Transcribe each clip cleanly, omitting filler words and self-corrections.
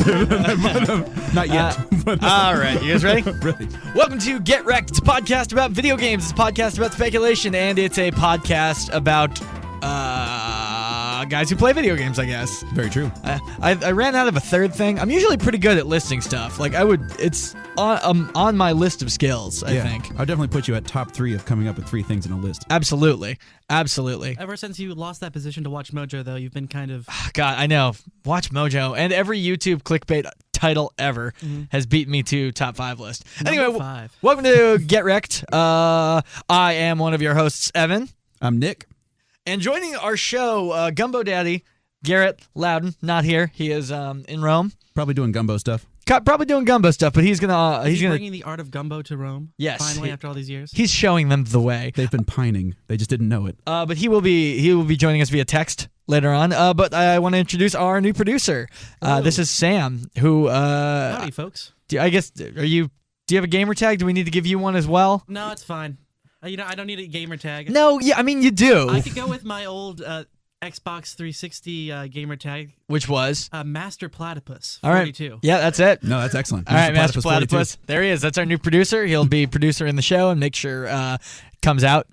Not yet. All right, you guys ready? Ready. Welcome to Get Wrecked. It's a podcast about video games. It's a podcast about speculation, and it's a podcast about guys who play video games, I guess. Very true. I ran out of a third thing. I'm usually pretty good at listing stuff. Like it's on my list of skills, I think. I'll definitely put you at top 3 of coming up with 3 things in a list. Absolutely. Ever since you lost that position to Watch Mojo, though, you've been kind of... God, I know. Watch Mojo and every YouTube clickbait title ever has beaten me to top 5 list. Anyway, 5. Welcome to Get Wrecked. I am one of your hosts, Evan. I'm Nick. And joining our show, Gumbo Daddy, Garrett Loudon, not here. He is in Rome. Probably doing gumbo stuff. Probably doing gumbo stuff, but he's gonna bringing the art of gumbo to Rome. Yes, finally after all these years. He's showing them the way. They've been pining. They just didn't know it. But he will be joining us via text later on. But I want to introduce our new producer. This is Sam, who howdy, folks. Do you have a gamer tag? Do we need to give you one as well? No, it's fine. I don't need a gamer tag. No, yeah, I mean you do. I could go with my old Xbox 360 gamer tag, which was Master Platypus 42. All right. Yeah, that's it. No, that's excellent. All right, Master Platypus. There he is. That's our new producer. He'll be producer in the show and make sure it comes out.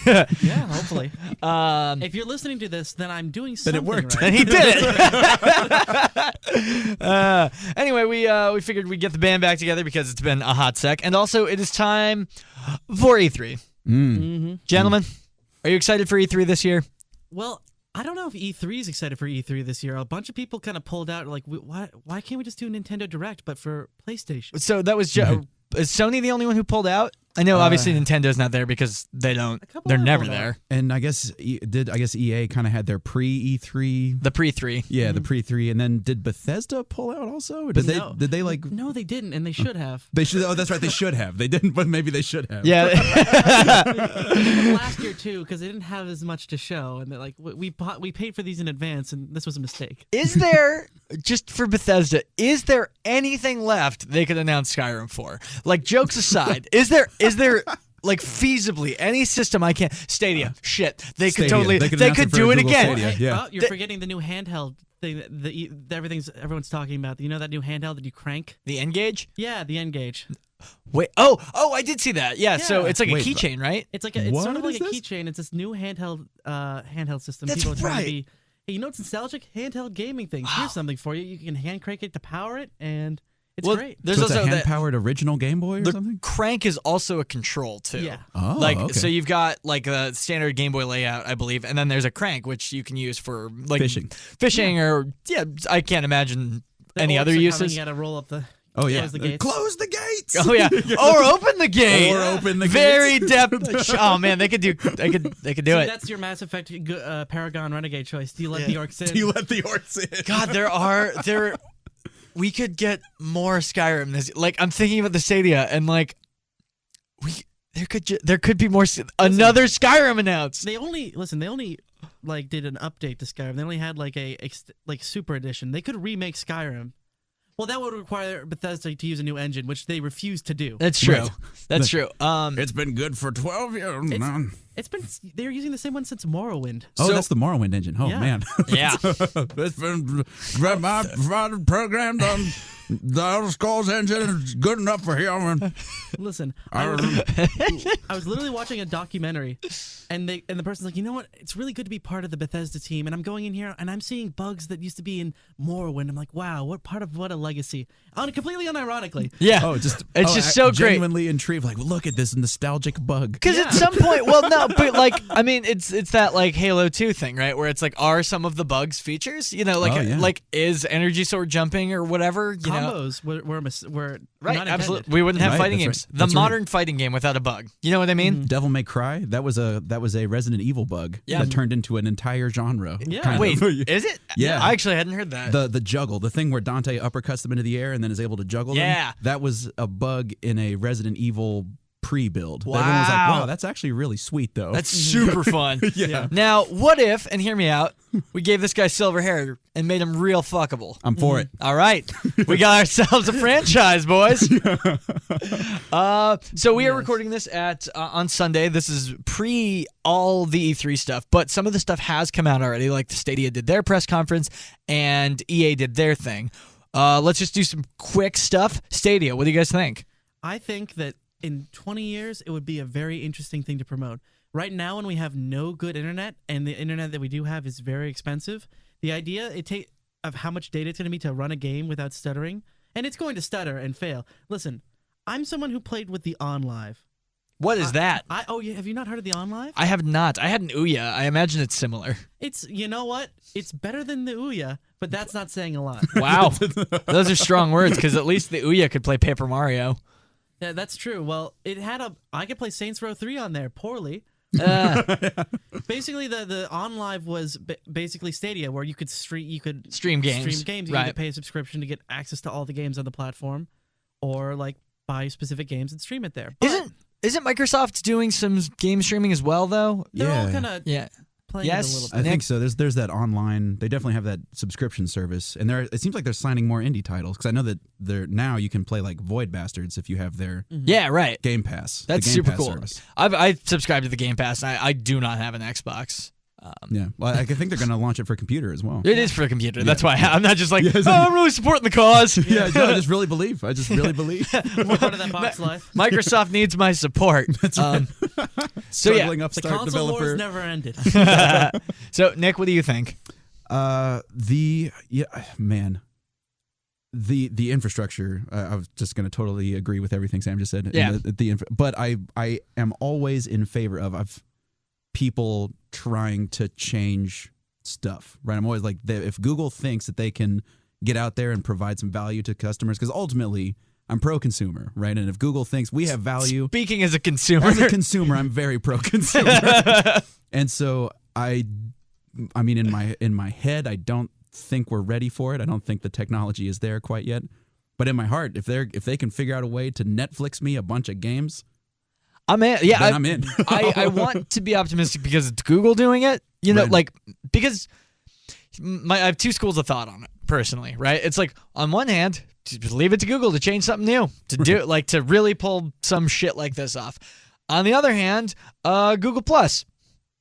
Yeah, hopefully. If you're listening to this, then I'm doing something. Then it worked. Right. And he did it. Anyway, we figured we'd get the band back together because it's been a hot sec, and also it is time for E3. Gentlemen, are you excited for E3 this year? Well, I don't know if E3 is excited for E3 this year. A bunch of people kind of pulled out, like, why can't we just do a Nintendo Direct, but for PlayStation? So that was is Sony the only one who pulled out? I know, obviously, Nintendo's not there because they're never there. And I guess EA kind of had their pre-E3. The pre-3. Yeah, the pre-3. And then did Bethesda pull out also? Or did they like... No, they didn't, and they should have. They should. Oh, that's right. They should have. They didn't, but maybe they should have. Yeah. Last year, too, because they didn't have as much to show. And they're like, we paid for these in advance, and this was a mistake. Is there, just for Bethesda, is there anything left they could announce Skyrim for? Like, jokes aside, is there like feasibly any system I can't Stadia? Shit, they could totally they could do it again. Stadia, yeah. Well, you're forgetting the new handheld thing. Everyone's talking about. You know that new handheld that you crank? The N-Gage? Yeah, the N-Gage. Wait, oh, I did see that. Yeah, so it's like a keychain, right? It's like it's sort of like a keychain. It's this new handheld system. That's People are trying right. to be. Hey, you know what's nostalgic? Handheld gaming things. Here's something for you. You can hand crank it to power it, and it's great. There's So it's also a hand-powered original Game Boy or the something? crank is also a control too. Yeah. Oh, okay. So you've got like a standard Game Boy layout, I believe, and then there's a crank which you can use for like fishing, or I can't imagine any other uses. You got to roll up the. Oh yeah, close the gates. Close the gates. Oh yeah, or open the gate. Or open the Very gates. depth. Oh man, they could do it. That's your Mass Effect Paragon Renegade choice. Do you let the orcs in? Do you let the orcs in? God, we could get more Skyrim. Like I'm thinking about the Stadia, and like there could be more. Another Skyrim announced. They only like did an update to Skyrim. They only had like a super edition. They could remake Skyrim. Well, that would require Bethesda to use a new engine, which they refuse to do. That's true. Right. That's true. It's been good for 12 years. They're using the same one since Morrowind. Oh, that's the Morrowind engine. Oh, Yeah. man. Yeah. It's been programmed on the Elder Scrolls engine. It's good enough for him. Listen, I was literally watching a documentary, and the person's like, you know what? It's really good to be part of the Bethesda team. And I'm going in here, and I'm seeing bugs that used to be in Morrowind. I'm like, wow, what a legacy. Completely unironically. Yeah. Oh, it's just so great. Genuinely intrigued. Like, look at this nostalgic bug. Because at some point, well, no, but like, I mean, it's that like Halo 2 thing, right? Where it's like, are some of the bugs features? You know, like like is energy sword jumping or whatever? You Combos were right. not Absolutely, intended. we wouldn't have fighting Right, games. right. The modern fighting game without a bug. You know what I mean? Devil May Cry. That was a Resident Evil bug that turned into an entire genre. Yeah. kind Wait, of. is it? Yeah. I actually hadn't heard that. The juggle, the thing where Dante uppercuts them into the air and then is able to juggle them. Yeah. That was a bug in a Resident Evil pre-build. Wow. Everyone was like, wow, that's actually really sweet, though. That's super fun. Yeah. Now, what if, and hear me out, we gave this guy silver hair and made him real fuckable? I'm for it. All right. We got ourselves a franchise, boys. So we are recording this on Sunday. This is pre all the E3 stuff, but some of the stuff has come out already. Like the Stadia did their press conference and EA did their thing. Let's just do some quick stuff. Stadia, what do you guys think? I think that in 20 years, it would be a very interesting thing to promote. Right now, when we have no good internet, and the internet that we do have is very expensive, the idea of how much data it's going to be to run a game without stuttering, and it's going to stutter and fail. Listen, I'm someone who played with the OnLive. What is that? Have you not heard of the OnLive? I have not. I had an Ouya. I imagine it's similar. You know what? It's better than the Ouya, but that's not saying a lot. Wow. Those are strong words, because at least the Ouya could play Paper Mario. Yeah, that's true. Well, I could play Saints Row 3 on there poorly. Basically, the OnLive was basically Stadia, where you could stream games. You could pay a subscription to get access to all the games on the platform, or like buy specific games and stream it there. But Isn't Microsoft doing some game streaming as well, though? they're all kind of playing it a little bit. I think so. There's that online. They definitely have that subscription service, and it seems like they're signing more indie titles, because I know that now you can play like Void Bastards if you have their Game Pass. That's the Game super Pass cool. service. I subscribe to the Game Pass. I do not have an Xbox. Yeah, well, I think they're going to launch it for computer as well. It is for a computer. That's why I'm not just like, I'm really supporting the cause. Yeah, no, I just really believe. We're part of that box life. Microsoft needs my support. That's right. So yeah, Struggling The upstart console developer. wars never ended. So Nick, what do you think? The infrastructure. I was just going to totally agree with everything Sam just said. Yeah. But I am always in favor of people trying to change stuff, right? I'm always like, if Google thinks that they can get out there and provide some value to customers, because ultimately I'm pro-consumer, right? And if Google thinks we have value, Speaking as a consumer, I'm very pro-consumer. And so I mean, in my head, I don't think we're ready for it. I don't think the technology is there quite yet. But in my heart, if they can figure out a way to Netflix me a bunch of games, I'm in. Yeah, I'm in. I want to be optimistic because it's Google doing it. Right. Because I have two schools of thought on it personally. Right? It's like on one hand, just leave it to Google to change something new, to do to really pull some shit like this off. On the other hand, Google Plus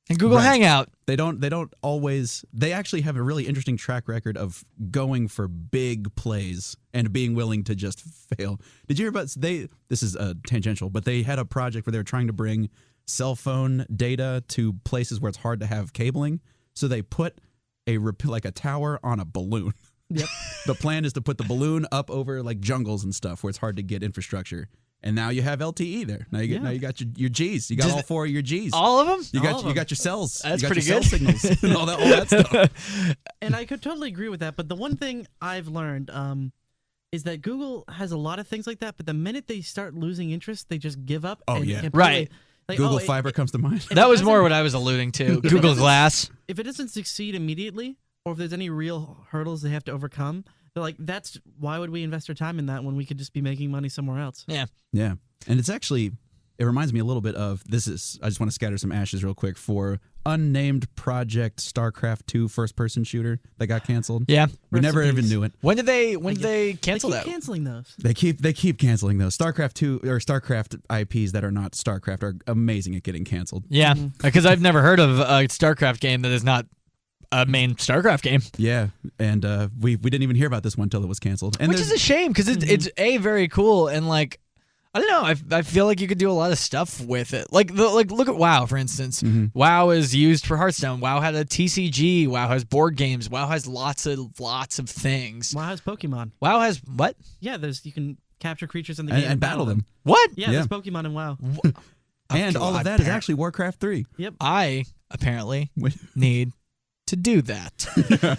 and Google Hangout. They don't always. They actually have a really interesting track record of going for big plays and being willing to just fail. Did you hear about this is tangential, but they had a project where they were trying to bring cell phone data to places where it's hard to have cabling. So they put like a tower on a balloon. Yep. The plan is to put the balloon up over like jungles and stuff where it's hard to get infrastructure. And now you have LTE there. Now you got your Gs. You got all four of your Gs. All of them? You got your cells. That's you got pretty your good. cell signals and all that stuff. And I could totally agree with that. But the one thing I've learned is that Google has a lot of things like that. But the minute they start losing interest, they just give up. Oh, and yeah. completely- Right. Like, Google Fiber comes to mind. That was more what I was alluding to. Google Glass. If it doesn't succeed immediately, or if there's any real hurdles they have to overcome, they're like, why would we invest our time in that when we could just be making money somewhere else? Yeah. Yeah. And it reminds me a little bit of I just want to scatter some ashes real quick for unnamed project Starcraft 2 first-person shooter that got canceled. Yeah. We never even knew it. When did they cancel They keep that? canceling those. They keep canceling those. Starcraft 2 or Starcraft IPs that are not Starcraft are amazing at getting canceled. Yeah, because I've never heard of a StarCraft game that is not a main StarCraft game. Yeah, and we didn't even hear about this one until it was canceled. And Which is a shame because it's very cool and like I don't know. I feel like you could do a lot of stuff with it. Like look at WoW for instance. Mm-hmm. WoW is used for Hearthstone. WoW had a TCG. WoW has board games. WoW has lots of things. WoW has Pokemon. WoW has what? Yeah, you can capture creatures in the game and battle them. What? Yeah, there's Pokemon in WoW. And all of that is actually Warcraft 3. Yep. I apparently need to do that.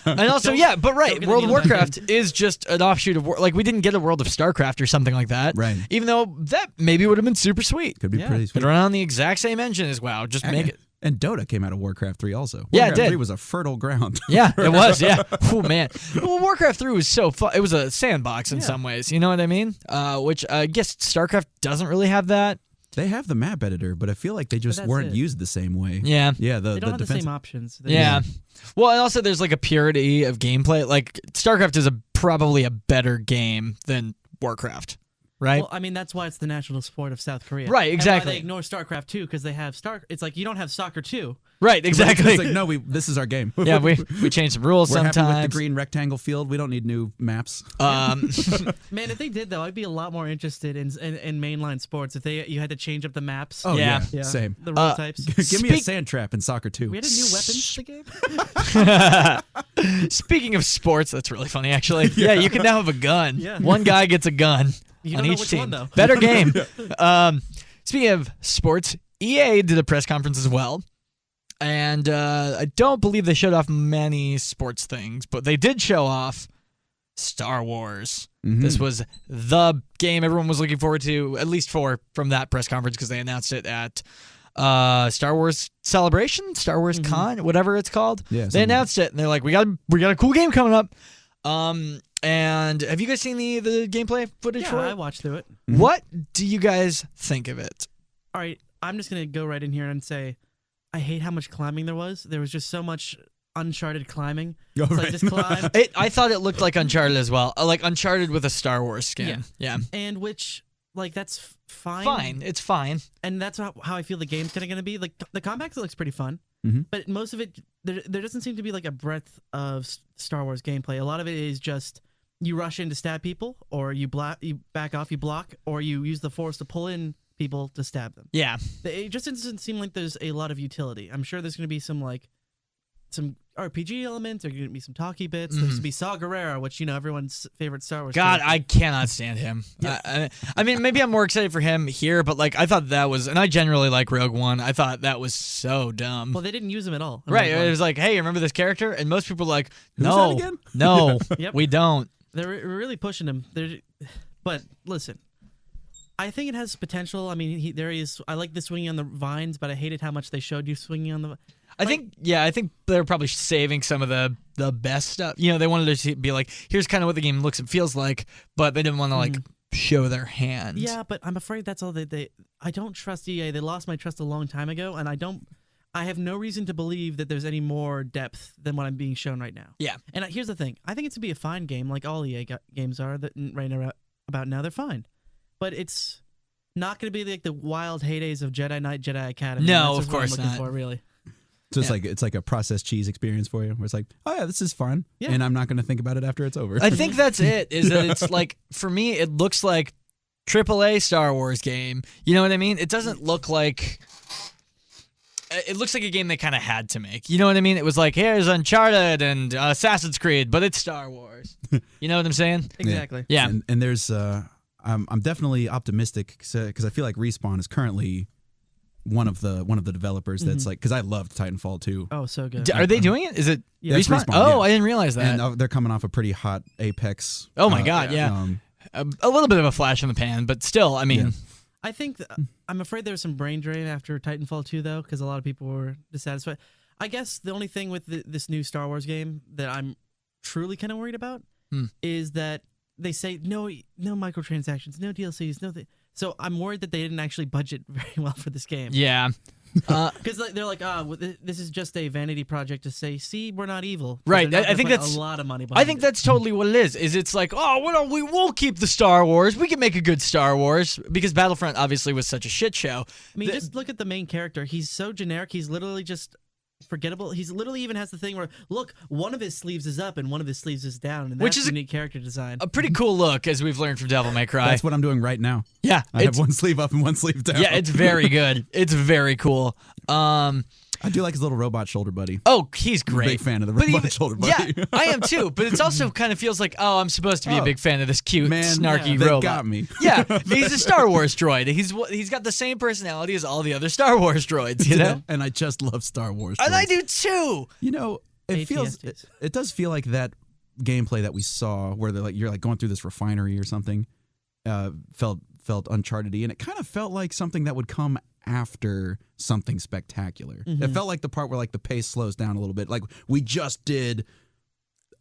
And also, Don't but right, get the World of name of that Warcraft is just an offshoot of like we didn't get a World of Starcraft or something like that. Right. Even though that maybe would have been super sweet. Could be pretty sweet. Could run on the exact same engine as WoW. Just make it. And Dota came out of Warcraft 3 also. Yeah, it Warcraft did. 3 was a fertile ground. Yeah, it was. Yeah. Oh man. Well, Warcraft 3 was so fun. It was a sandbox in some ways. You know what I mean? Which I guess StarCraft doesn't really have that. They have the map editor, but I feel like they just weren't used the same way. Yeah. Yeah, They don't have the same options. Yeah. Well, and also there's like a purity of gameplay. Like StarCraft is probably a better game than Warcraft. right? Well, I mean, that's why it's the national sport of South Korea. Right, And exactly. why they ignore StarCraft 2 because they have It's like you don't have soccer 2. Right, exactly. It's like, no, this is our game. Yeah, we change some rules We're sometimes. happy with the green rectangle field. We don't need new maps. Man, if they did though, I'd be a lot more interested in mainline sports. If you had to change up the maps. Oh Yeah. yeah, same. The rule types. Give me a sand trap in soccer too. We had a new weapons in the game. Speaking of sports, that's really funny, actually. Yeah, you can now have a gun. Yeah. One guy gets a gun You on don't know each which team. one, though. Better game. Speaking of sports, EA did a press conference as well. And I don't believe they showed off many sports things, but they did show off Star Wars. Mhm. This was the game everyone was looking forward to, at least from that press conference, because they announced it at Star Wars Celebration, Star Wars Con, whatever it's called. Yeah, They something. announced it, and they're like, we got a cool game coming up. And have you guys seen the gameplay footage Yeah, for I it? watched through it. What do you guys think of it? All right, I'm just gonna go right in here and say, I hate how much climbing there was. There was just so much Uncharted climbing. Oh, It's like right. just climb, I thought it looked like Uncharted as well, like Uncharted with a Star Wars skin. Yeah. and which like that's fine. Fine. It's fine. And that's how I feel the game's kind of gonna be. Like the combat looks pretty fun, Mhm. but most of it there doesn't seem to be like a breadth of Star Wars gameplay. A lot of it is just you rush in to stab people, or you back off, you block, or you use the Force to pull in people to stab them. Yeah. It just doesn't seem like there's a lot of utility. I'm sure there's going to be some RPG elements. There's going to be some talky bits. There's going to be Saw Gerrera, which everyone's favorite Star Wars. God, character. I cannot stand him. I mean, maybe I'm more excited for him here, but like I thought that was, and I generally like Rogue One. I thought that was so dumb. Well, they didn't use him at all. Right. It was like, hey, remember this character? And most people were like, Who's no, that again? no, Yep. we don't. They're really pushing him. But listen, I think it has potential. I mean, there he is. I like the swinging on the vines, but I hated how much they showed you swinging on the. I think they're probably saving some of the best stuff. They wanted to be like, here's kind of what the game looks and feels like, but they didn't want to like show their hand. Yeah, but I'm afraid that's all they. I don't trust EA. They lost my trust a long time ago, and I have no reason to believe that there's any more depth than what I'm being shown right now. Yeah. And here's the thing: I think it's to be a fine game, like all EA games are. That right now about now they're fine, but it's not going to be like the wild heydays of Jedi Knight, Jedi Academy. No, That's of just what course I'm looking not. for, really. So it's like a processed cheese experience for you, where it's like, oh yeah, this is fun, Yeah. and I'm not going to think about it after it's over. I think that's it, is that it's like, for me, it looks like AAA Star Wars game. You know what I mean? It doesn't look like... It looks like a game they kind of had to make. You know what I mean? It was like, here's Uncharted and Assassin's Creed, but it's Star Wars. You know what I'm saying? Exactly. Yeah. And there's I'm definitely optimistic because I feel like Respawn is currently one of the developers that's like, because I loved Titanfall 2. Oh, so good. Are they doing it? Is it Yeah. Respawn? Respawn, Oh, yeah. I didn't realize that. And they're coming off a pretty hot Apex. Oh my God, yeah. A little bit of a flash in the pan, but still, I mean... Yeah. I think I'm afraid there was some brain drain after Titanfall 2, though, because a lot of people were dissatisfied. I guess the only thing with this new Star Wars game that I'm truly kind of worried about is that they say no microtransactions, no DLCs, no. So I'm worried that they didn't actually budget very well for this game. Yeah. Because they're like, this is just a vanity project to say, see, we're not evil. But Right, they're not I think gonna put that's- a lot of money. I Behind think it. that's totally what it is. It's like, oh, well, we will keep the Star Wars. We can make a good Star Wars because Battlefront obviously was such a shit show. I mean, just look at the main character. He's so generic. He's literally just forgettable. He's literally even has the thing where, look, one of his sleeves is up and one of his sleeves is down, and Which that's is unique character design. A pretty cool look, as we've learned from Devil May Cry. That's what I'm doing right now. Yeah, I have it's, one sleeve up and one sleeve down. yeah, it's very good. It's very cool. I do like his little robot shoulder buddy. Oh, he's great. Big fan of the But robot shoulder buddy. Yeah, I am too. But it's also kind of feels like, oh, I'm supposed to be a Oh, big fan of this cute, man, snarky they robot. got me. Yeah, he's a Star Wars droid. He's got the same personality as all the other Star Wars droids, you know? And I just love Star Wars. And I droids. do too. You know, it does feel like that gameplay that we saw where you're like going through this refinery or something felt Uncharted-y, and it kind of felt like something that would come after something spectacular. It felt like the part where like the pace slows down a little bit. Like we just did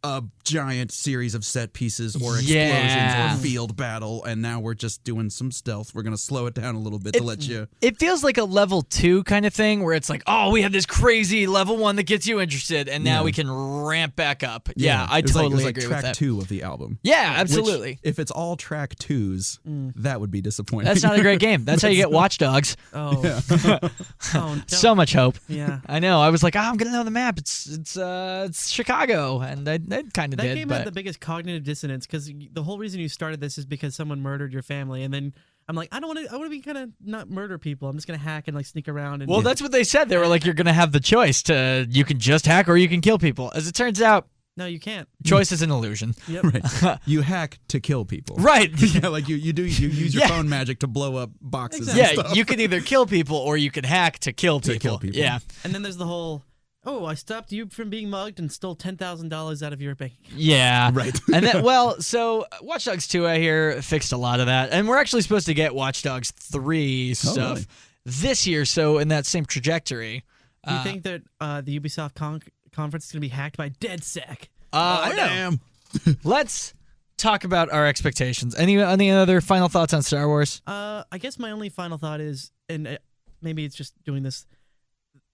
a giant series of set pieces or explosions Yeah. or field battle, and now we're just doing some stealth. We're gonna slow it down a little bit to let you. It feels like a level 2 kind of thing where it's like, oh, we have this crazy level 1 that gets you interested, and now Yeah. we can ramp back up. Yeah, I It was like- totally it was like agree track with that. 2 of the album. Yeah, Which, absolutely. if it's all track 2s, that would be disappointing. That's not a great game. That's how you get watchdogs. Oh, oh, So much hope. yeah. I know. I was like, I'm gonna know the map. It's Chicago, and I kind of That did. game But had the biggest cognitive dissonance because the whole reason you started this is because someone murdered your family, and then I'm like, I want to be kind of not murder people. I'm just gonna hack and like sneak around. And well, that's what they said. They were like, you're gonna have the choice to you can just hack or you can kill people. As it turns out, no, you can't. choice is an illusion. Yep. Right. You hack to kill people. Right. Yeah, like you use your Yeah. phone magic to blow up boxes. Exactly. And Yeah, stuff. you can either kill people or you can hack to kill people. kill people. Yeah. And then there's the whole, oh, I stopped you from being mugged and stole $10,000 out of your bank. Yeah. Right. And then, well, so Watch Dogs 2, I hear, fixed a lot of that. And we're actually supposed to get Watch Dogs 3 stuff really? this year, so in that same trajectory. Do you think that the Ubisoft conference is gonna be hacked by DedSec? I know. Damn. Let's talk about our expectations. Any other final thoughts on Star Wars? I guess my only final thought is, and maybe it's just doing this.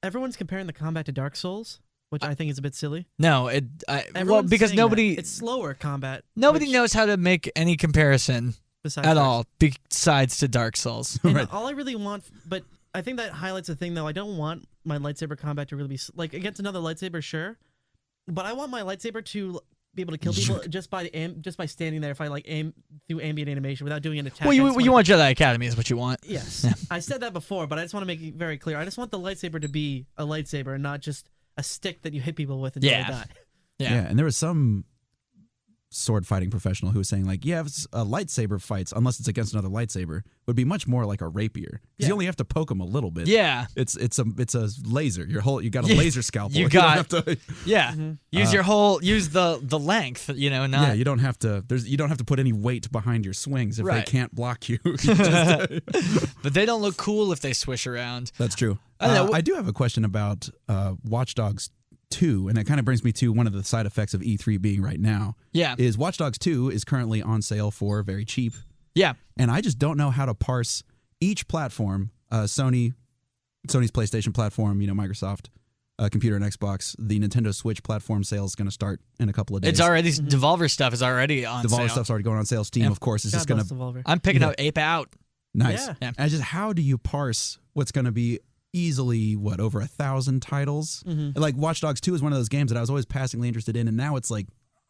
Everyone's comparing the combat to Dark Souls, which I think is a bit silly. No, well, Everyone's because saying nobody that. It's slower combat. nobody which- knows how to make any comparison besides at Dark all besides to Dark Souls. And Right. all I really want, but I think that highlights the thing, though. I don't want my lightsaber combat to really be like against another lightsaber, sure, but I want my lightsaber to be able to kill people just by standing there. If I like aim through ambient animation without doing an attack. Well, I you just want Jedi Academy is what you want. Yes, I said that before, but I just want to make it very clear. I just want the lightsaber to be a lightsaber and not just a stick that you hit people with until Yeah. they die. Yeah. Yeah, and there was some sword fighting professional who was saying like, yeah, lightsaber fights, unless it's against another lightsaber, would be much more like a rapier because you only have to poke them a little bit. Yeah. It's a laser. You got a laser scalpel. You don't got- have to, Yeah. Use the length, not yeah, you don't have to. You don't have to put any weight behind your swings if Right. they can't block you. but they don't look cool if they swish around. That's true. I don't know. I do have a question about Watch Dogs 2, and it kind of brings me to one of the side effects of E3 being right now. Yeah. Is Watch Dogs 2 is currently on sale for very cheap, Yeah. and I just don't know how to parse each platform. Sony's PlayStation platform, Microsoft computer and Xbox. The Nintendo Switch platform sale is going to start in a couple of days. It's already Devolver stuff is already on Devolver sale. stuff's already going on sale. Steam, Yeah. of course, is God just going bless to Devolver. I'm picking up Ape Out. nice. Yeah. And just how do you parse what's going to be easily over 1,000 titles? Like Watch Dogs 2 is one of those games that I was always passingly interested in, and now it's like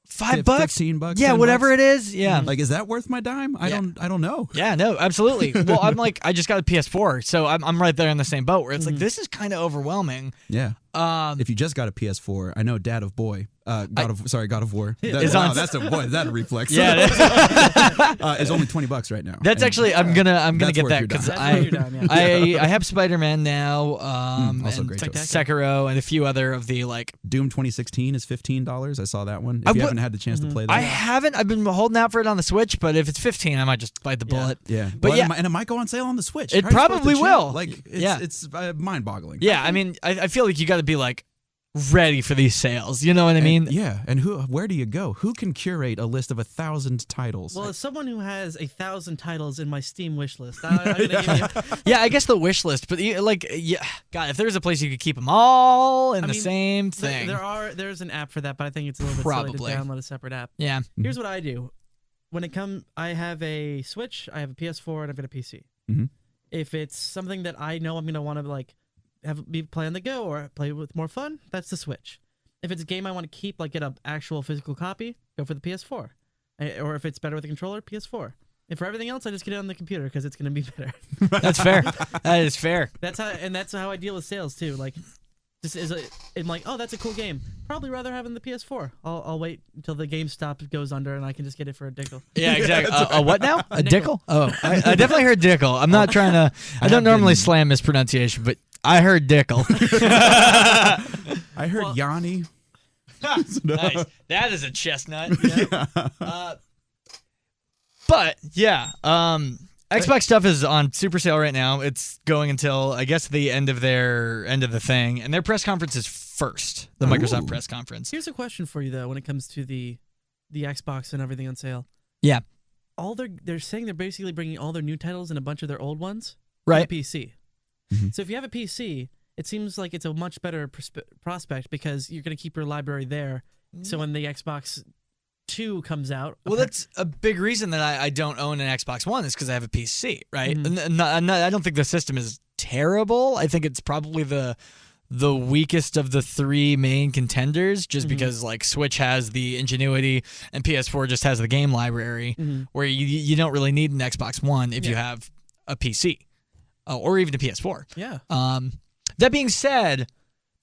$5, $15, yeah, $10. whatever it is, yeah. Like, is that worth my dime? I don't know. Yeah, no, absolutely. Well, I'm like, I just got a PS4, so I'm right there in the same boat where it's like, this is kind of overwhelming. Yeah. Um, If you just got a PS4, I know Dad of Boy, God of War. Is Wow, on- that's a boy. Is that a reflex? yeah, It's only $20 right now. that's And actually I'm gonna That's get worth that your because dime. That's worth your dime, yeah. I have Spider-Man now, also and great choice. Sekiro, and a few other of the like. Doom 2016 is $15. I saw that one. If I you would- haven't had the chance to play that, I haven't. I've been holding out for it on the Switch, but if it's 15, I might just bite the bullet. yeah, But well, yeah, and it might go on sale on the Switch. It How are you supposed probably to chill? will. Like, it's, Yeah. it's mind-boggling. yeah. I mean, I feel like you got to be like ready for these sales. You know what I mean? Yeah, and where do you go? Who can curate a list of 1,000 titles? Well, as someone who has 1,000 titles in my Steam wish list, I'm gonna give you. Yeah, I guess the wish list, but like, yeah, God, if there was a place you could keep them all in I the mean, same thing, There's an app for that, but I think it's a little bit silly Probably. to download a separate app. yeah, Here's what I do. When it comes, I have a Switch, I have a PS4, and I've got a PC. Mhm. If it's something that I know I'm gonna want to like play on the go or play with more fun, that's the Switch. If it's a game I want to keep, like get an actual physical copy, go for the PS4. Or if it's better with a controller, PS4. And for everything else, I just get it on the computer because it's gonna be better. that's fair. That is fair. That's how I deal with sales too. Like, I'm like, oh, that's a cool game. Probably rather having the PS4. I'll wait until the GameStop goes under and I can just get it for a nickel. Yeah, exactly. A what now? A nickel. dickle? Oh, I definitely heard dickle. I'm not trying to. I don't normally slam mispronunciation, but I heard dickle. I heard Yanni. Nice. That is a chestnut. But yeah, Xbox stuff is on super sale right now. It's going until, I guess, the end of the thing. And their press conference is first, the Microsoft press conference. Here's a question for you, though, when it comes to the Xbox and everything on sale. Yeah. They're saying they're basically bringing all their new titles and a bunch of their old ones Right. to PC. So if you have a PC, it seems like it's a much better prospect because you're going to keep your library there. So when the Xbox 2 comes out... Well, that's a big reason that I don't own an Xbox One is because I have a PC, right? Mm-hmm. I don't think the system is terrible. I think it's probably the weakest of the three main contenders just because like Switch has the ingenuity and PS4 just has the game library where you don't really need an Xbox One if you have a PC or even a PS4. Yeah. That being said,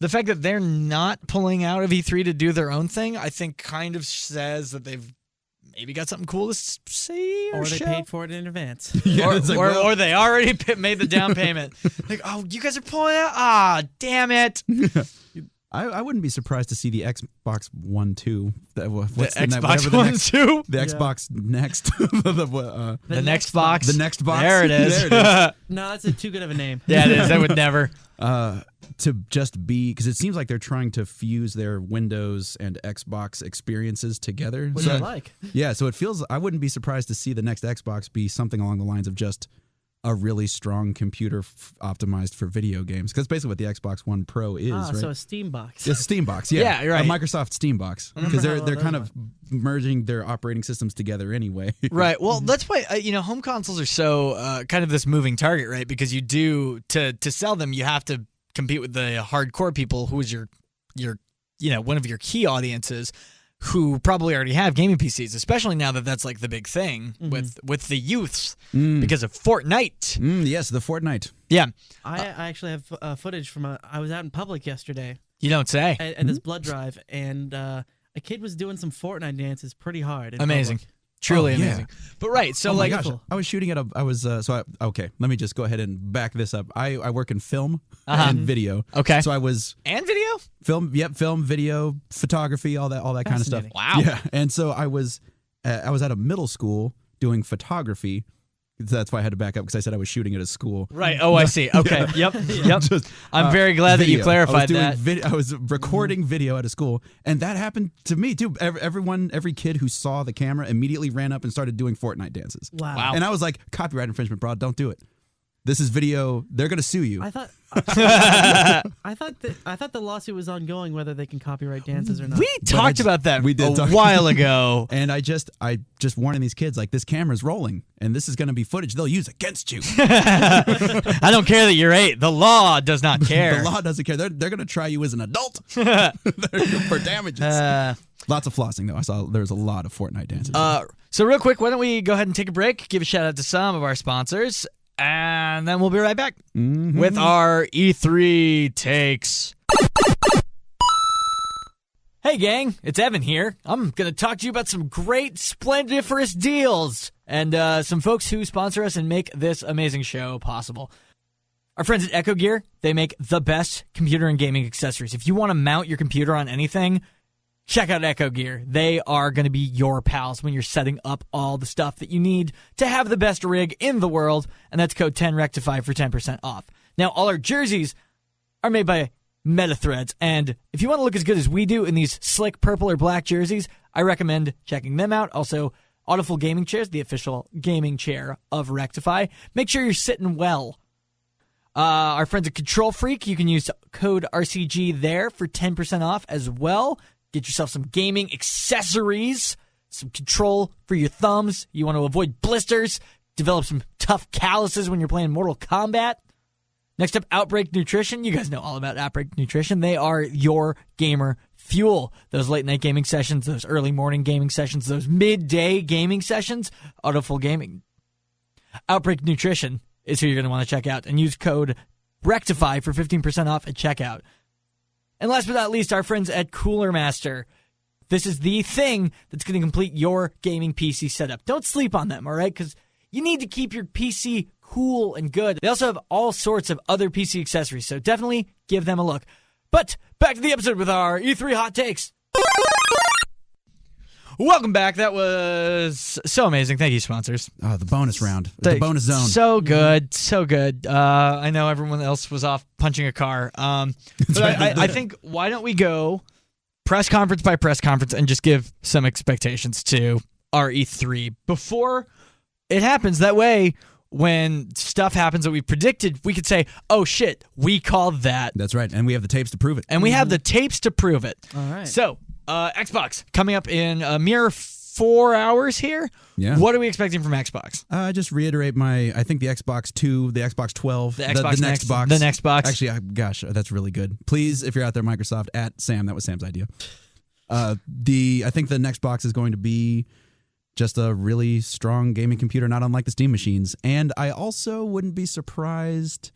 the fact that they're not pulling out of E3 to do their own thing, I think kind of says that they've maybe got something cool to say Or they show. paid for it in advance. Or they already made the down payment. Like, oh, you guys are pulling out? Ah, damn it. I wouldn't be surprised to see the Xbox One 2. What's The Xbox One 2? The Xbox Next. The next box. The next box. There it is. No, that's too good of a name. Yeah, it is. I would never. To just be, because it seems like they're trying to fuse their Windows and Xbox experiences together. What do you like? Yeah, so it feels, I wouldn't be surprised to see the next Xbox be something along the lines of just a really strong computer optimized for video games. Because basically what the Xbox One Pro is, right? So a Steambox. It's a Steambox, yeah. Yeah, you're right. A Microsoft Steambox. Because they're kind of merging their operating systems together anyway. Right. Well, that's why home consoles are so kind of this moving target, right? Because you do to sell them, you have to compete with the hardcore people, who is your one of your key audiences, who probably already have gaming PCs, especially now that that's like the big thing with the youths because of Fortnite. Yes, the Fortnite. Yeah. I actually have footage from I was out in public yesterday. You don't say. At this blood drive, and a kid was doing some Fortnite dances pretty hard. In Amazing. public. Truly Oh, yeah. amazing. But right, so Oh my like gosh, I was shooting at okay, let me just go ahead and back this up. I work in film and video. Okay. So I was and video? film, video, photography, all that kind of stuff. Fascinating. Wow. Yeah. And so I was at a middle school doing photography. That's why I had to back up because I said I was shooting at a school. Right. Oh, I see. Okay. Yep. Just, I'm very glad that you video. clarified that. I was recording video at a school, and that happened to me too. Every kid who saw the camera immediately ran up and started doing Fortnite dances. Wow. And I was like, copyright infringement, bro. Don't do it. This is video. They're gonna sue you. I thought the lawsuit was ongoing, whether they can copyright dances or not. We talked about that we did a talk- while ago. And I just warning these kids, like, this camera's rolling, and this is going to be footage they'll use against you. I don't care that you're 8. The law does not care. The law doesn't care. They're going to try you as an adult for damages. Lots of flossing, though. I saw there's a lot of Fortnite dances. So real quick, why don't we go ahead and take a break, give a shout out to some of our sponsors, and then we'll be right back with our E3 takes. Hey gang, it's Evan here. I'm going to talk to you about some great splendiferous deals and some folks who sponsor us and make this amazing show possible. Our friends at Echo Gear, they make the best computer and gaming accessories. If you want to mount your computer on anything, check out Echo Gear. They are going to be your pals when you're setting up all the stuff that you need to have the best rig in the world, and that's code 10Rectify for 10% off. Now, all our jerseys are made by MetaThreads, and if you want to look as good as we do in these slick purple or black jerseys, I recommend checking them out. Also, Audible Gaming Chairs, the official gaming chair of Rectify. Make sure you're sitting well. Our friends at Control Freak, you can use code RCG there for 10% off as well. Get yourself some gaming accessories, some control for your thumbs. You want to avoid blisters, develop some tough calluses when you're playing Mortal Kombat. Next up, Outbreak Nutrition. You guys know all about Outbreak Nutrition. They are your gamer fuel. Those late night gaming sessions, those early morning gaming sessions, those midday gaming sessions, Autofull Gaming. Outbreak Nutrition is who you're going to want to check out, and use code RECTIFY for 15% off at checkout. And last but not least, our friends at Cooler Master. This is the thing that's going to complete your gaming PC setup. Don't sleep on them, all right? Because you need to keep your PC cool and good. They also have all sorts of other PC accessories, so definitely give them a look. But back to the episode with our E3 hot takes. Welcome back. That was so amazing. Thank you, sponsors. Oh, the bonus round. The bonus zone. So good. So good. I know everyone else was off punching a car. But I think, why don't we go press conference by press conference and just give some expectations to our E3 before it happens. That way, when stuff happens that we predicted, we could say, oh shit, we called that. That's right. And we have the tapes to prove it. And we have the tapes to prove it. All right. So, Xbox coming up in a mere 4 hours here. Yeah. What are we expecting from Xbox? Just reiterate I think the Xbox 2, the Xbox 12, The Xbox the next box. The next box. Actually, gosh, that's really good. Please, if you're out there, Microsoft, at Sam, that was Sam's idea. I think the next box is going to be just a really strong gaming computer, not unlike the Steam machines. And I also wouldn't be surprised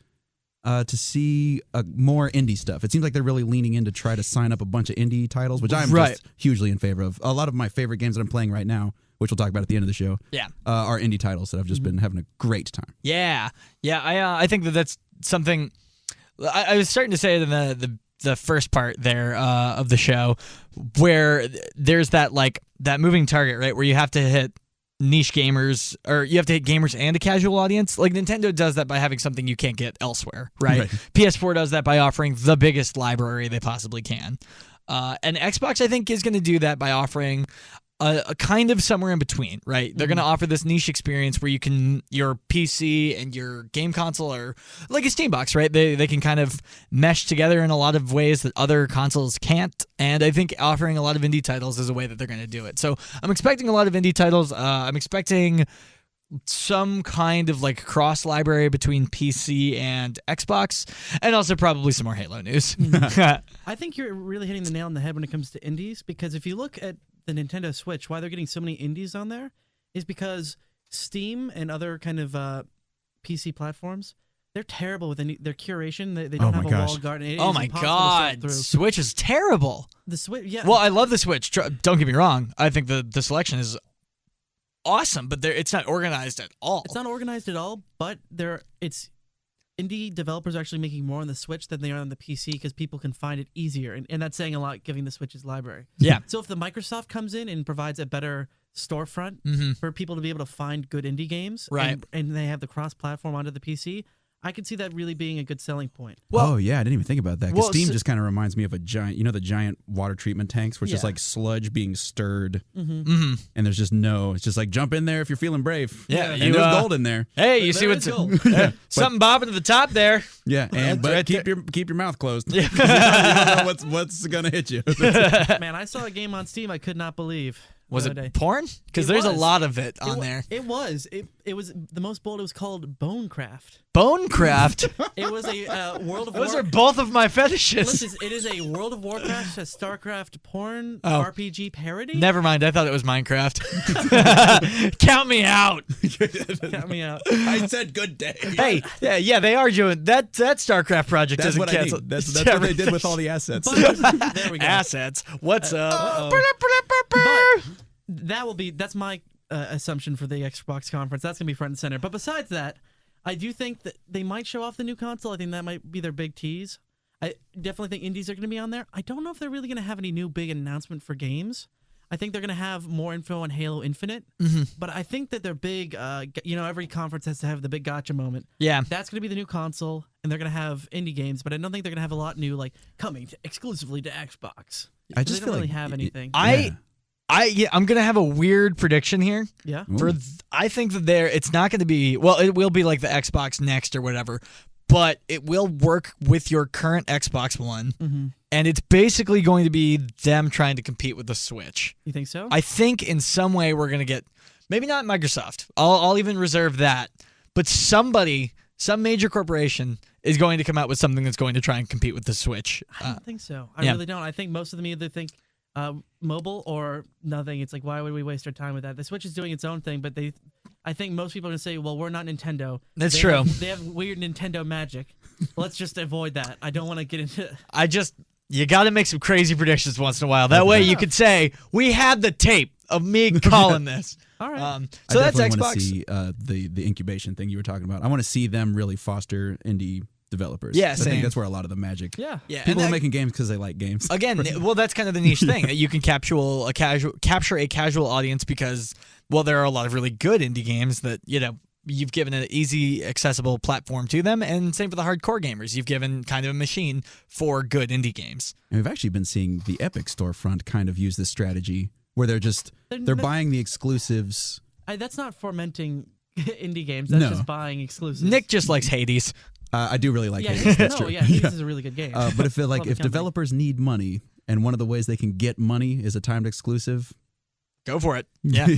to see more indie stuff. It seems like they're really leaning in to try to sign up a bunch of indie titles, which I'm just hugely in favor of. A lot of my favorite games that I'm playing right now, which we'll talk about at the end of the show, are indie titles that I've just been having a great time. Yeah. I think that's something I was starting to say in the first part there of the show, where there's that moving target, right, where you have to hit niche gamers, or you have to hit gamers and a casual audience. Like Nintendo does that by having something you can't get elsewhere, right? PS4 does that by offering the biggest library they possibly can. And Xbox, I think, is going to do that by offering a kind of somewhere in between, right? They're going to offer this niche experience where your PC and your game console are like a Steambox, right? They can kind of mesh together in a lot of ways that other consoles can't. And I think offering a lot of indie titles is a way that they're going to do it. So I'm expecting a lot of indie titles. I'm expecting some kind of cross library between PC and Xbox, and also probably some more Halo news. I think you're really hitting the nail on the head when it comes to indies, because if you look at the Nintendo Switch, why they're getting so many indies on there is because Steam and other kind of PC platforms, they're terrible with their curation. They don't have a walled garden. Oh my god, Switch is terrible. The Switch, yeah. Well, I love the Switch. Don't get me wrong. I think the selection is awesome, but it's not organized at all. It's not organized at all, but it's indie developers are actually making more on the Switch than they are on the PC because people can find it easier, and that's saying a lot, giving the Switch's library. Yeah. So if the Microsoft comes in and provides a better storefront for people to be able to find good indie games, right, and they have the cross-platform onto the PC, I could see that really being a good selling point. Well, yeah, I didn't even think about that. Because Steam just kind of reminds me of a giant, the giant water treatment tanks where it's just like sludge being stirred. And there's just it's just like jump in there if you're feeling brave. Yeah. And there's gold in there. Hey, you see what's something bobbing to the top there. Yeah, but right keep your mouth closed. Yeah. You don't know what's going to hit you. Man, I saw a game on Steam I could not believe. Was it porn? Because there's a lot of it on there. It was. It was the most bold. It was called Bonecraft. Bonecraft? It was a World of Warcraft. Those are both of my fetishes. Listen, it is a World of Warcraft, a Starcraft porn RPG parody. Never mind. I thought it was Minecraft. Count me out. Count me out. I said good day. Hey, yeah, they are doing that. That Starcraft project That's isn't what canceled. I need. That's what they did with all the assets. But, there we go. Assets. What's up? But that's my assumption for the Xbox conference. That's gonna be front and center. But besides that, I do think that they might show off the new console. I think that might be their big tease. I definitely think indies are gonna be on there. I don't know if they're really gonna have any new big announcement for games. I think they're gonna have more info on Halo Infinite. But I think that their big, every conference has to have the big gotcha moment. Yeah, that's gonna be the new console, and they're gonna have indie games. But I don't think they're gonna have a lot new coming exclusively to Xbox. I just they feel don't really like have anything. I'm gonna have a weird prediction here. Yeah. I think that it's not gonna be. Well, it will be like the Xbox Next or whatever, but it will work with your current Xbox One, and it's basically going to be them trying to compete with the Switch. You think so? I think in some way we're gonna get, maybe not Microsoft. I'll even reserve that, but some major corporation is going to come out with something that's going to try and compete with the Switch. I don't think so. I really don't. I think most of them either think mobile or nothing. It's like, why would we waste our time with that? The Switch is doing its own thing, but I think most people are going to say, well, we're not Nintendo. That's true. They have weird Nintendo magic. Let's just avoid that. I don't want to get into you got to make some crazy predictions once in a while. That way you could say, we had the tape of me calling this. All right. So that's Xbox. I want to see the incubation thing you were talking about. I want to see them really foster indie developers. Yeah, I same. think that's where a lot of the magic. Yeah. Yeah, People and are making games because they like games. again, well, that's kind of the niche thing that you can capture a casual audience because, well, there are a lot of really good indie games that you've given an easy, accessible platform to them, and same for the hardcore gamers. You've given kind of a machine for good indie games. And we've actually been seeing the Epic storefront kind of use this strategy where they're buying the exclusives. That's not fomenting indie games. That's No. just buying exclusives. Nick just likes Hades. I do really like yeah, Hades. That's no, true. yeah, Hades is a really good game. But if Love the company. developers need money, and one of the ways they can get money is a timed exclusive, Go for it. Yeah. I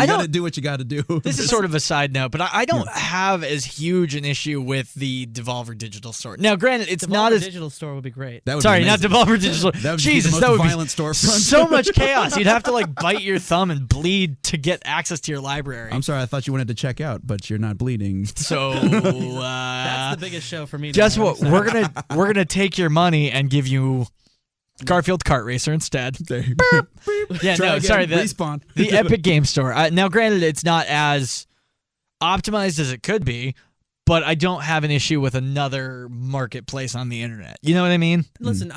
I got don't- to do what you got to do. This is sort of a side note, but I don't have as huge an issue with the Devolver Digital Store. Now, granted, it's Devolver not as Digital Store would be great. That would sorry, be not amazing. Devolver Digital. That would Jesus, be the that most would violent be storefront. so much chaos. You'd have to like bite your thumb and bleed to get access to your library. I'm sorry, I thought you wanted to check out, but you're not bleeding. So That's the biggest show for me. guess now. what? We're gonna take your money and give you Garfield Kart Racer instead. There. Yeah, Try no, again, sorry. respawn. The Epic Game Store. Now, granted, it's not as optimized as it could be, but I don't have an issue with another marketplace on the internet. You know what I mean? Listen,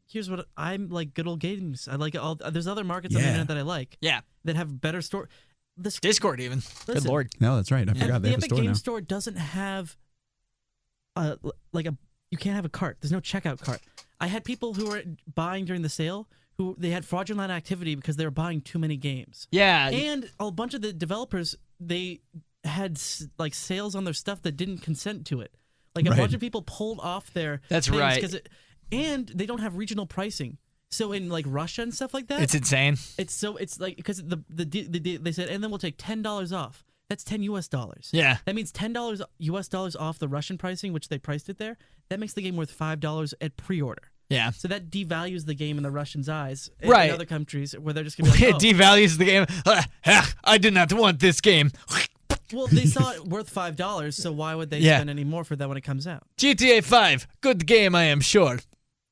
here's what I'm like. Good old games. I like all. There's other markets on the Yeah. internet that I like. Yeah. That have better store. This Discord even. Good Listen, lord. No, that's right. I forgot the they have a Epic store Game now. Store doesn't have you can't have a cart. There's no checkout cart. I had people who were buying during the sale who they had fraudulent activity because they were buying too many games. Yeah. And a bunch of the developers, they had like sales on their stuff that didn't consent to it. Like a Right. bunch of people pulled off their That's things right. and they don't have regional pricing. So in like Russia and stuff like that, It's insane. it's like because they said, and then we'll take $10 off. That's $10 US. Yeah. That means $10 US off the Russian pricing, which they priced it there. That makes the game worth $5 at pre-order. Yeah. So that devalues the game in the Russians' eyes. Right. In other countries where they're just gonna be It like, oh. devalues the game. I do not want this game. Well, they saw it worth $5, so why would they Yeah. spend any more for that when it comes out? GTA 5, good game, I am sure.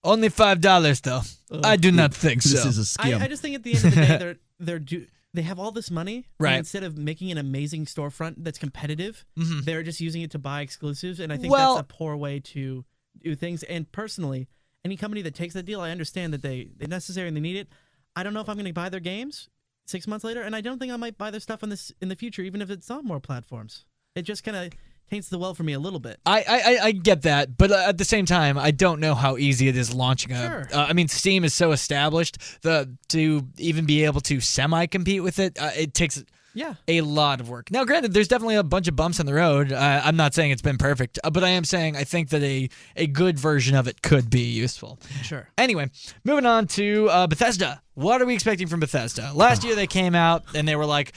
Only $5 though. I do not think so. This is a scam. I just think at the end of the day, they have all this money, Right. and instead of making an amazing storefront that's competitive, they're just using it to buy exclusives, and I think Well- that's a poor way to do things. And personally, any company that takes that deal, I understand that they're necessary and they need it. I don't know if I'm going to buy their games 6 months later, and I don't think I might buy their stuff in the future, even if it's on more platforms. It just kind of taints the well for me a little bit. I get that, but at the same time, I don't know how easy it is launching a. Sure. I mean, Steam is so established. To even be able to semi-compete with it, it takes Yeah. a lot of work. Now, granted, there's definitely a bunch of bumps in the road. I'm not saying it's been perfect, but I am saying I think that a good version of it could be useful. Sure. Anyway, moving on to Bethesda. What are we expecting from Bethesda? Last year they came out and they were like,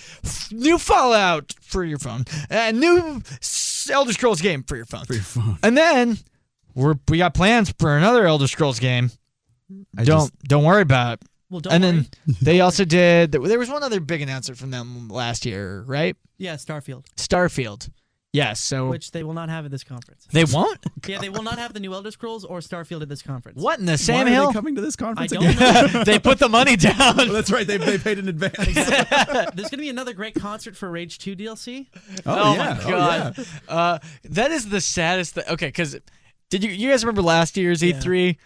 new Fallout for your phone, and new Elder Scrolls game for your phone. For your phone. And then we got plans for another Elder Scrolls game. Don't worry about it. Well, don't And worry. then they also did. There was one other big announcement from them last year, right? Yeah, Starfield, Starfield. Yes. So which they will not have at this conference. they won't. Yeah, they will not have the new Elder Scrolls or Starfield at this conference. What in the Why Sam are Hill? they coming to this I conference don't again? know. They put the money down. Oh, that's right. They paid in advance. There's going to be another great concert for Rage 2 DLC. Oh, yeah. my god. That is the saddest thing. Okay, because did you guys remember last year's E3?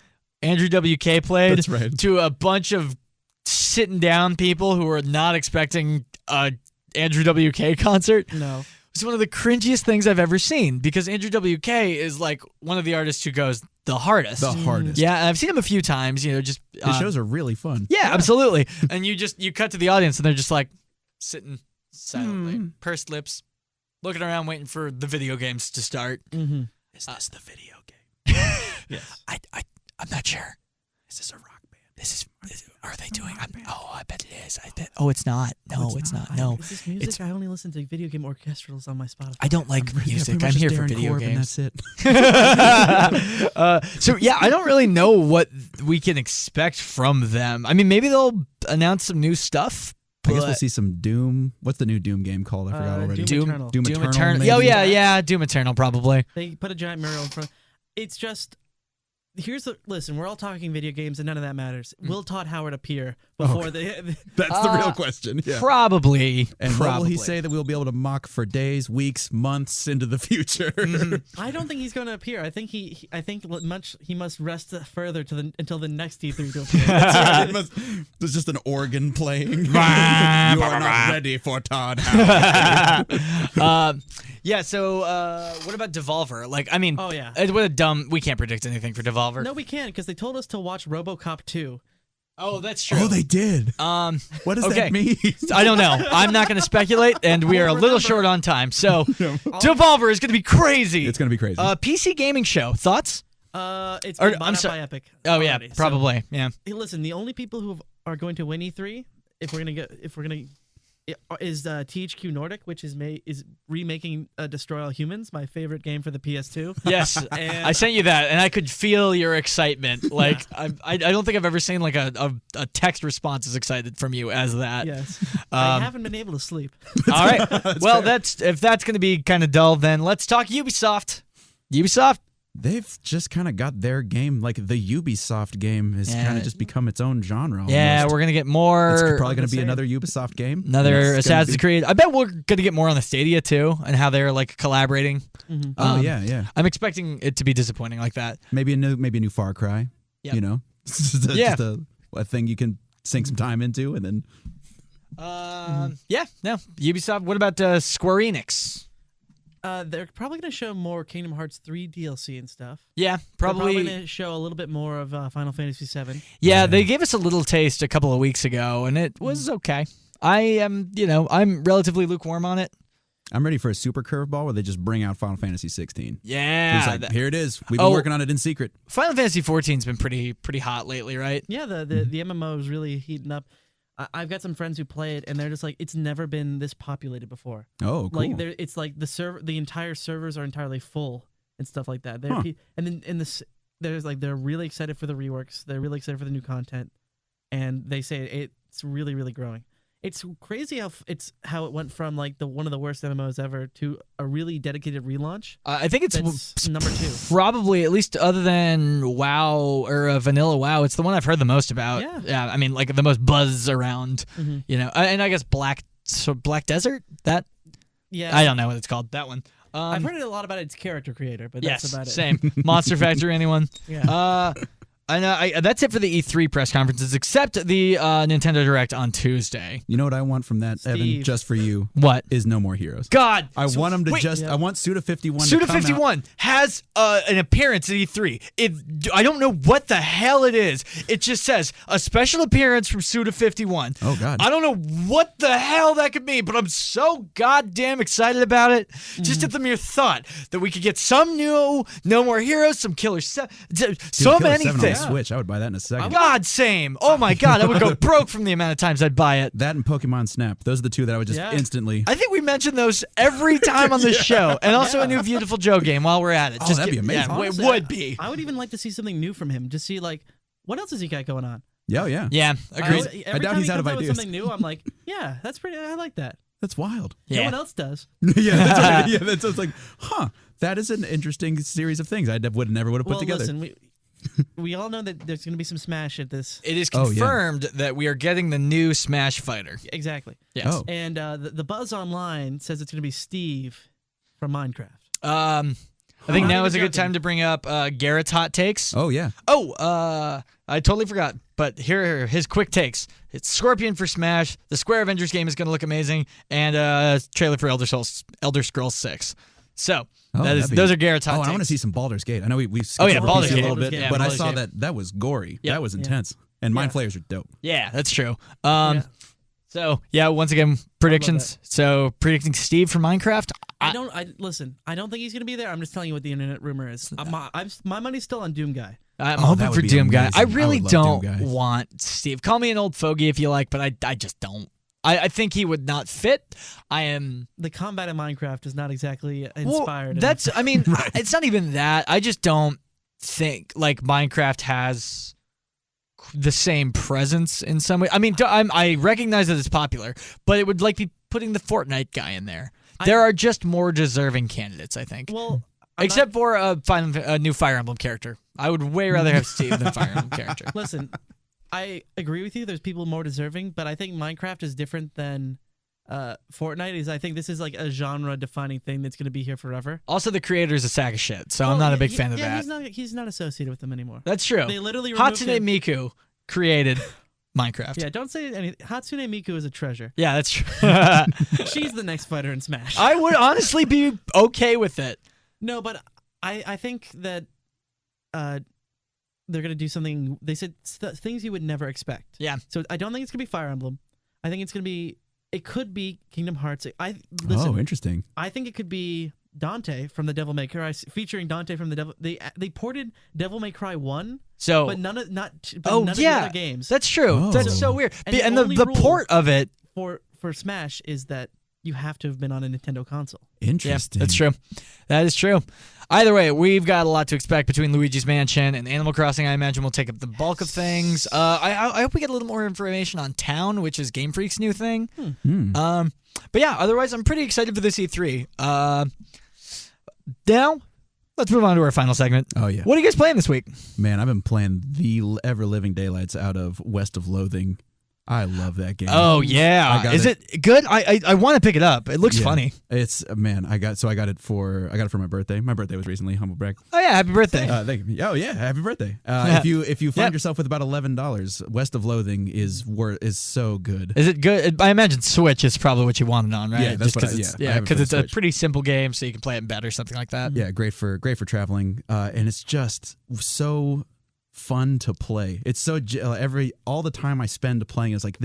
Andrew WK played That's right. to a bunch of sitting down people who were not expecting a Andrew WK concert. No. It's one of the cringiest things I've ever seen because Andrew WK is like one of the artists who goes the hardest. The hardest. Yeah, and I've seen him a few times. Just His shows are really fun. yeah, absolutely. And you cut to the audience and they're just like sitting silently, pursed lips, looking around, waiting for the video games to start. Mm-hmm. Is this the video game? Yes. I'm not sure. Is this a rock band? Are they doing? I bet it is. It's not. No, it's not. No, Is this music? I only listen to video game orchestrals on my Spotify. I don't like music. pretty I'm much here just for Darren video Korb, and games. that's it. So yeah, I don't really know what we can expect from them. I mean, maybe they'll announce some new stuff. I guess we'll but- see some Doom. What's the new Doom game called? I forgot already. Doom Eternal. Doom Doom Eternal. Eternal. Oh maybe? yeah, Doom Eternal probably. They put a giant mural in front. It's just listen. We're all talking video games, and none of that matters. Will Todd Howard appear before the? That's the real question. Yeah. Probably. And probably. what will he say that we'll be able to mock for days, weeks, months into the future? I don't think he's going to appear. I think he must rest further until the next E3 to appear. That's right. There's just an organ playing. You are not ready for Todd Howard. Yeah, so what about Devolver? Like, I mean, Oh, yeah. what a dumb. We can't predict anything for Devolver. No, we can because they told us to watch RoboCop 2. Oh, that's true. Oh, they did. What does okay. that mean? I don't know. I'm not going to speculate, and we are a little short on time. So, Devolver is going to be crazy. It's going to be crazy. PC gaming show. Thoughts? It's been bought out by Epic. Oh, yeah, already, probably. Yeah. Hey, listen, the only people who are going to win E3, is THQ Nordic, which is remaking Destroy All Humans, my favorite game for the PS2. Yes, I sent you that, and I could feel your excitement. Like, I don't think I've ever seen like a text response as excited from you as that. Yes, I haven't been able to sleep. All right, well, if that's going to be kind of dull, then let's talk Ubisoft. Ubisoft. They've just kind of got their game, like the Ubisoft game has kind of just become its own genre. Almost. Yeah, we're going to get more. It's probably going to be another Ubisoft game. Another Assassin's Creed. I bet we're going to get more on the Stadia, too, and how they're, like, collaborating. Mm-hmm. Yeah. I'm expecting it to be disappointing like that. Maybe a new Far Cry, Yep. you know? Just a thing you can sink some time into, and then... Yeah, no. Ubisoft. What about Square Enix? They're probably going to show more Kingdom Hearts 3 DLC and stuff. Yeah, probably. They're probably going to show a little bit more of Final Fantasy VII. Yeah, they gave us a little taste a couple of weeks ago, and it was okay. I'm relatively lukewarm on it. I'm ready for a super curveball where they just bring out Final Fantasy 16. Yeah. It's like, here it is. We've been working on it in secret. Final Fantasy 14's been pretty hot lately, right? Yeah, the MMO is really heating up. I've got some friends who play it, and they're just like, it's never been this populated before. Oh, cool. Like, it's like the entire servers are entirely full and stuff like that. And then they're really excited for the reworks. They're really excited for the new content, and they say it's really, really growing. It's crazy how it went from like one of the worst MMOs ever to a really dedicated relaunch. I think it's number 2. Probably, at least other than WoW or Vanilla WoW, it's the one I've heard the most about. Yeah. I mean, like the most buzz around. Mm-hmm. You know, and I guess Black Desert. That. Yeah. I don't know what it's called. That one. I've heard a lot about its character creator, but yes, that's about it. Same. Monster Factory. Anyone? Yeah. I know. That's it for the E3 press conferences, except the Nintendo Direct on Tuesday. You know what I want from that, Evan, just for you? What? Is No More Heroes. God! I want them to I want Suda51 to come Suda51 has an appearance at E3. I don't know what the hell it is. It just says, a special appearance from Suda51. Oh, God. I don't know what the hell that could mean, but I'm so goddamn excited about it. Just at the mere thought that we could get some new No More Heroes, some Killer 7, so many things. Switch, I would buy that in a second. God, same. Oh my God, I would go broke from the amount of times I'd buy it. That and Pokemon Snap. Those are the two that I would just instantly. I think we mention those every time on this show, and also a new Beautiful Joe game while we're at it. Oh, that'd be amazing. Yeah, Honestly, it would be. I would even like to see something new from him. Just see like what else has he got going on. Yeah. Yeah, agreed. Every doubt time he's he out of comes out with ideas. something new, I'm like, yeah, that's pretty. I like that. That's wild. No Yeah. one else does. That's like, that is an interesting series of things I would never have put together. Listen, we all know that there's going to be some Smash at this. It is confirmed that we are getting the new Smash Fighter. Exactly. Yes. Oh. And the buzz online says it's going to be Steve from Minecraft. I think now is a good time to bring up Garrett's hot takes. Oh, yeah. I totally forgot, but here are his quick takes. It's Scorpion for Smash, the Square Avengers game is going to look amazing, and trailer for Elder Scrolls 6. So, those are Garrett's hot takes. I want to see some Baldur's Gate. I know we Baldur's a Gate. little bit, Yeah, but I Baldur's saw Gate. that was gory. Yep. That was intense. And Mind Flayers are dope. Yeah, that's true. So, once again, predictions. So, predicting Steve from Minecraft. Listen, I don't think he's going to be there. I'm just telling you what the internet rumor is. My money's still on Doom Guy. I'm that hoping would for be Doom Guy. amazing. I really I would love don't Doom Guy. want Steve. Call me an old fogey if you like, but I just don't. I think he would not fit. The combat in Minecraft is not exactly inspired. It's not even that. I just don't think like Minecraft has the same presence in some way. I mean, I recognize that it's popular, but it would like be putting the Fortnite guy in there. There are just more deserving candidates, I think. Well, except for a new Fire Emblem character. I would way rather have Steve than Fire Emblem character. Listen, I agree with you. There's people more deserving, but I think Minecraft is different than Fortnite. I think this is like a genre-defining thing that's going to be here forever. Also, the creator is a sack of shit, so I'm not a big fan of that. He's not associated with them anymore. That's true. They literally removed Hatsune him. Miku created Minecraft. Yeah, don't say anything. Hatsune Miku is a treasure. Yeah, that's true. She's the next fighter in Smash. I would honestly be okay with it. No, but I think that they're gonna do something. They said things you would never expect. Yeah. So I don't think it's gonna be Fire Emblem. I think it's gonna be. It could be Kingdom Hearts. Oh, interesting. I think it could be Dante from the Devil May Cry, featuring Dante from the Devil. They ported Devil May Cry 1, So but none of none oh of yeah, the other games. that's true. Oh. That's so weird. And the And only the rule- port of it. for Smash is that you have to have been on a Nintendo console. Interesting. Yeah, that's true. That is true. Either way, we've got a lot to expect between Luigi's Mansion and Animal Crossing. I imagine will take up the bulk of things. I hope we get a little more information on Town, which is Game Freak's new thing. But yeah, otherwise, I'm pretty excited for this E3. Now, let's move on to our final segment. Oh, yeah. What are you guys playing this week? Man, I've been playing the ever-living daylights out of West of Loathing. I love that game. Oh yeah, is it good? I want to pick it up. It looks funny. It's man. I got it for my birthday. My birthday was recently. Humble brag. Oh yeah, happy birthday. Thank you. Oh yeah, happy birthday. If you find yourself with about $11, West of Loathing is so good. Is it good? I imagine Switch is probably what you want it on, right? Yeah, that's Just what I it's, have it for because the it's a Switch. pretty simple game, so you can play it in bed or something like that. Yeah, great for traveling, and it's just so fun to play. It's so all the time I spend playing is like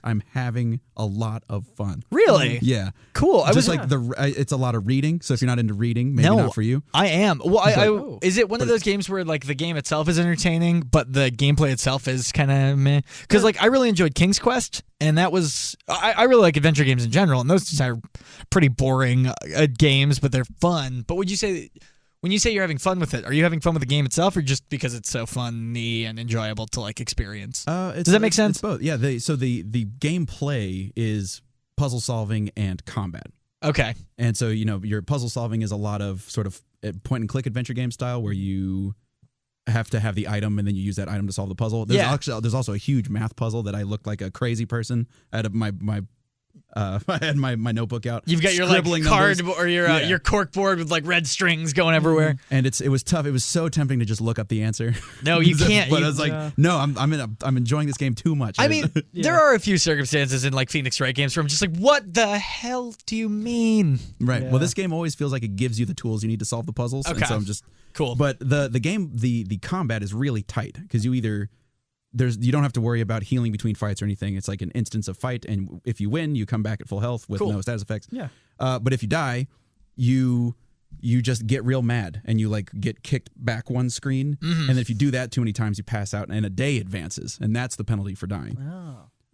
I'm having a lot of fun. Really? Yeah. Cool. It's a lot of reading. So if you're not into reading, maybe not for you. I am. Well, is it one of but those games where like the game itself is entertaining, but the gameplay itself is kind of meh? Because like I really enjoyed King's Quest, and that was I really like adventure games in general, and those are pretty boring games, but they're fun. But would you say? When you say you're having fun with it, are you having fun with the game itself, or just because it's so funny and enjoyable to like experience? Does that make sense? It's both. Yeah. The gameplay is puzzle solving and combat. Okay. And so your puzzle solving is a lot of sort of point and click adventure game style where you have to have the item and then you use that item to solve the puzzle. There's also a huge math puzzle that I looked like a crazy person out of my. I had my notebook out. You've got your like card numbers. or your cork board with like red strings going everywhere. And it was tough. It was so tempting to just look up the answer. No, you can't. But I was like, no, I'm enjoying this game too much. I mean, there are a few circumstances in like Phoenix Wright games where I'm just like, what the hell do you mean? Right. Yeah. Well, this game always feels like it gives you the tools you need to solve the puzzles. Okay. And so I'm just cool. But the game, the combat is really tight because you don't have to worry about healing between fights or anything. It's like an instance of fight, and if you win, you come back at full health with no status effects. Yeah. But if you die, you just get real mad and you like get kicked back one screen, and then if you do that too many times, you pass out and a day advances, and that's the penalty for dying.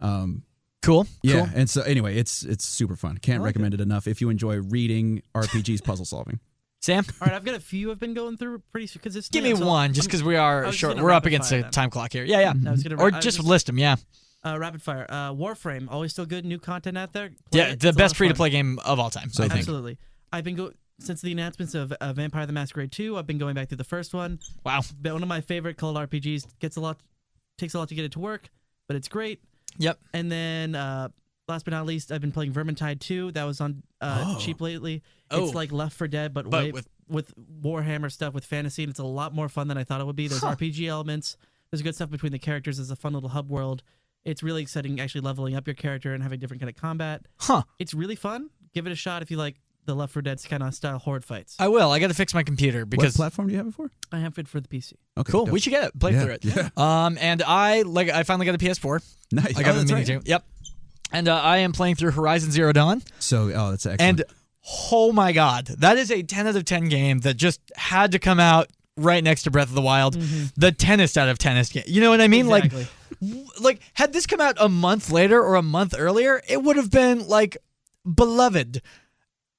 Oh. Cool. Yeah. Cool. And so anyway, it's super fun. Can't recommend it enough if you enjoy reading, RPGs, puzzle solving. Sam, All right, I've got a few I've been going through pretty because it's give me one, just because we are was short. gonna We're up rapid against fire a them. time clock here. Yeah, yeah. I was gonna Or I was just list them. Yeah. Rapid fire. Warframe, always still good. New content out there. Play Yeah, it. the It's a lot best of free to fun. play game of all time. I think. Absolutely. I've been since the announcements of Vampire the Masquerade 2. I've been going back through the first one. Wow. One of my favorite cult RPGs. Takes a lot to get it to work, but it's great. Yep. And then last but not least, I've been playing Vermintide 2. That was on cheap lately. Oh. It's like Left 4 Dead, but with Warhammer stuff, with fantasy, and it's a lot more fun than I thought it would be. There's RPG elements. There's good stuff between the characters. There's a fun little hub world. It's really exciting, actually leveling up your character and having different kind of combat. Huh. It's really fun. Give it a shot if you like the Left 4 Dead kind of style horde fights. I will. I got to fix my computer What because platform do you have it for? I have it for the PC. Okay. cool. dope. We should get it. Play Yeah, through it. yeah. And I finally got a PS4. Nice. I got a that's mini right. too. Yep. And I am playing through Horizon Zero Dawn. So, that's excellent. And oh my god, that is a 10 out of 10 game that just had to come out right next to Breath of the Wild. The 10th out of 10th game. You know what I mean? Exactly. Like had this come out a month later or a month earlier, it would have been like beloved.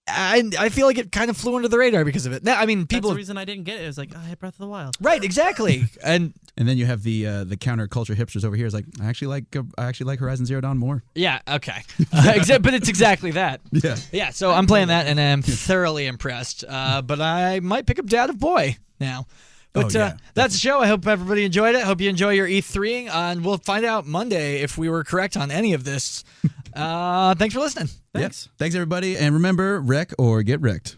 And I feel like it kind of flew under the radar because of it. Now, I mean, That's people the reason I didn't get it. It was like, I hit Breath of the Wild. right, exactly. And then you have the counterculture hipsters over here. It's like I actually like Horizon Zero Dawn more. yeah, okay. But it's exactly that. Yeah. Yeah, so I'm playing that and I'm thoroughly impressed. But I might pick up Dad of Boy now. But that's the show. I hope everybody enjoyed it. Hope you enjoy your E3ing, and we'll find out Monday if we were correct on any of this. Thanks for listening. Thanks. Thanks, everybody. And remember, wreck or get wrecked.